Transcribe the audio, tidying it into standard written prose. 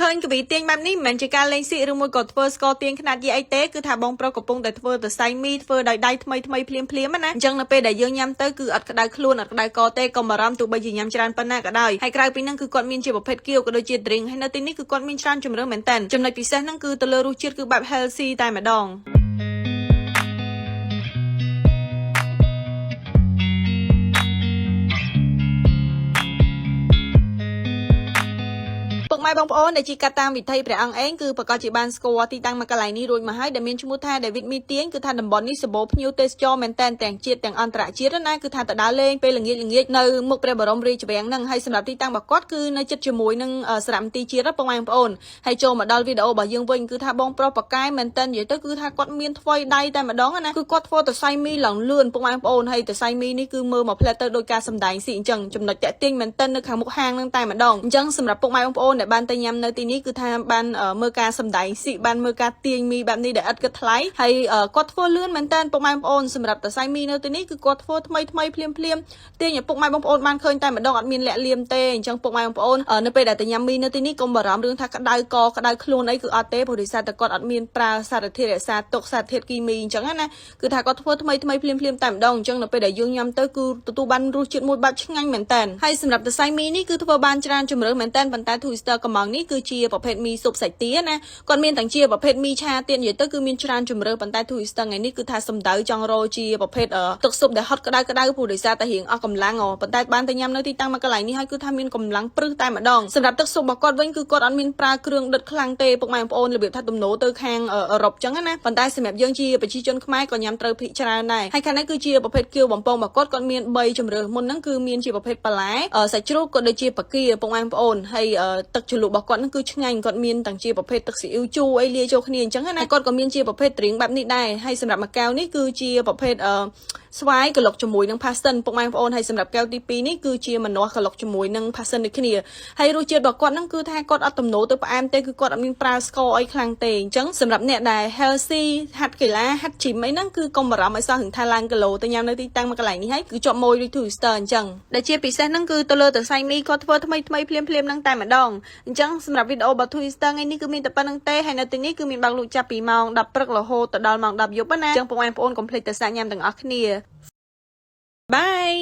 ឃើញកវីទាញបែបនេះមិនមែនជាការលេងសៀកឬមួយក៏ធ្វើស្ករទាញខ្នាតយីអីទេគឺថាបងប្រុសកំពុងតែធ្វើទៅសៃមីធ្វើដោយដៃថ្មីភ្លាមណាអញ្ចឹងនៅពេលដែលយើងញ៉ាំទៅគឺអត់ក្តៅខ្លួនអត់ក្តៅកទេកុំបារម្ភទោះបីជាញ៉ាំច្រើនប៉ុណ្ណាក៏ដោយហើយក្រៅពីហ្នឹងគឺគាត់មានជាប្រភេទគៀវក៏ដូចជា drink ហើយនៅទីនេះគឺគាត់មានច្រើនជម្រើសមែនតើចំណុចពិសេសហ្នឹងគឺទៅលើរសជាតិគឺបែប healthy តែម្ដងពុកម៉ែបងប្អូនដែលជាកាត់តាមវិធីព្រះអង្គឯងគឺប្រកាសជាបានស្គាល់ទីតាំងមកកន្លែងនេះរួចមកហើយដែលមានឈ្មោះថា David មីទៀងគឺថាតំបន់នេះសម្បូរភ្ញៀវទេសចរមែនតែនទាំងជាតិទាំងអន្តរជាតិណាគឺថាទៅដើរលេងពេលល្ងាចនៅមុខព្រះបរមរាជវាំងហ្នឹងហើយសម្រាប់ទីតាំងរបស់គាត់គឺនៅជិតជាមួយនឹងសារមន្ទីរជាតិពុកម៉ែបងប្អូនហើយចូលមកដល់វីដេអូរបស់យើងវិញគឺថាបងប្រុសប៉ាកែមែនតែននិយាយទៅគឺថាគាត់មានថ្វីដៃតែម្ដងណាគឺគាត់ធ្វើទៅសៃមីឡើងលឿនពុកម៉ែបងប្អូនហើយទៅសៃមីនេះគឺមើលមកផ្លែទៅដោយការសម្ដែងស៊ីអញ្ចឹងចំណុចតាក់ទាញមែនតែននៅខាងមុខហាងហ្នឹងតែម្ដងអញ្ចឹងសម្រាប់ពុកម៉ែបងប្អូនដែលបានទៅញ៉ាំនៅទីនេះគឺថាបានមើលការសម្ដែងស៊ីបានមើលការទាញមីបែបនេះដែលឥតគិតថ្លៃហើយគាត់ធ្វើលឿនមែនតើពុកម៉ែបងប្អូនសម្រាប់តសៃមីនៅទីនេះគឺគាត់ធ្វើថ្មីភ្លាមទាញឲ្យពុកម៉ែបងប្អូនបានឃើញតែម្ដងអត់មានលាក់លៀមទេអញ្ចឹងពុកម៉ែបងប្អូននៅពេលដែលទៅញ៉ាំមីនៅទីនេះកុំបារម្ភរឿងថាក្តៅកក្តៅខ្លួនអីគឺអត់ទេព្រោះដោយសារតែគាត់អត់មានប្រើសារធាតុរក្សាទុកសារធាតុគីមីអញ្ចឹងណាគឺថាគាត់ធ្វើថ្មីភ្លាមតែម្ដងអញ្ចឹងនៅពេលដែលយើងញ៉ាំទៅគឺទទួលបានរសជាតិមួយបែបឆ្ងាញ់មែនតើហើយសម្រាប់តសៃមីនេះគឺធ្វើបានច្រើនជម្រើសមែនតើប៉ុន្តែ Twister កំងនេះគឺជាប្រភេទមីស៊ុបសាច់ទាណាគាត់មានទាំងជាប្រភេទមីឆាទៀតនិយាយទៅគឺមានច្រើនជម្រើសប៉ុន្តែ Twister ថ្ងៃនេះគឺថាសំដៅចង់រកជាប្រភេទទឹកស៊ុបដែលហត់ក្តៅព្រោះដោយសារតែរៀងអស់កម្លាំងប៉ុន្តែបានទៅញ៉ាំនៅទីតាំងមកកន្លែងនេះហើយគឺថាមានកម្លាំងព្រឹសតែម្ដងសម្រាប់ទឹកស៊ុបរបស់គាត់វិញគឺគាត់អត់មានប្រើគ្រឿងដិតខ្លាំងទេពុកម៉ែបងប្អូនរបៀបថាទំនោរទៅខាងអឺរ៉ុបចឹងណាប៉ុន្តែសម្រាប់យើងជាប្រជាជនខ្មែរក៏ញ៉ាំត្រូវភិកច្រើនដែរហើយខាងនេះគឺជាប្រភេទគៀវបំពងរបស់គាត់មាន3ជម្រើសមុនហ្នឹងគឺមានជាប្រភេទបន្លែសាច់ជ្រូកក៏ដូចជាបកាពុកម៉ែបងប្អូនហើយទឹកជ្រលក់របស់គាត់ហ្នឹងគឺឆ្ងាញ់គាត់មានទាំងជាប្រភេទទឹកស៊ីអ៊ីវជូរអីលាយចូលគ្នាអញ្ចឹងណាគាត់ក៏មានជាប្រភេទ drink បែបនេះដែរហើយសម្រាប់មួយកែវនេះគឺជាប្រភេទស្វាយកលុកជាមួយនឹង passion ពុកម៉ែបងប្អូនហើយសម្រាប់កែវទី2នេះគឺជាម្នាស់កលុកជាមួយនឹង passion ដូចគ្នាហើយរសជាតិរបស់គាត់ហ្នឹងគឺថាគាត់អត់ទំនោរទៅផ្អែមទេគឺគាត់អត់មានប្រើស្ករអីខ្លាំងទេអញ្ចឹងសម្រាប់អ្នកដែល healthy ហាត់កីឡាហាត់ gym អីហ្នឹងគឺកុំបារម្ភឲ្យសោះនឹងថាឡើងគីឡូទៅញ៉ាំនៅទីតាំងមកកន្លែងនេះហើយគឺជាប់ម៉ួយដូច Twister អញ្ចឹងដែលជាពិសេសហ្នឹងគឺទៅលើតសៃមីគាត់ធ្វើថ្មីភ្លាមហ្នឹងតែម្ដងអញ្ចឹងសម្រាប់វីដេអូរបស់ Twister ថ្ងៃនេះគឺមានតែប៉ុណ្្នឹងទេហើយនៅទីនេះគឺមានបើកលក់ចាប់ពីម៉ោង 10 ព្រឹករហូតដល់ម៉ោង 10 យប់ណាអញ្ចឹងពុកម៉ែបងប្អូនកុំភ្លេចទៅសាកញ៉ាំទាំងអស់គ្នាបាយ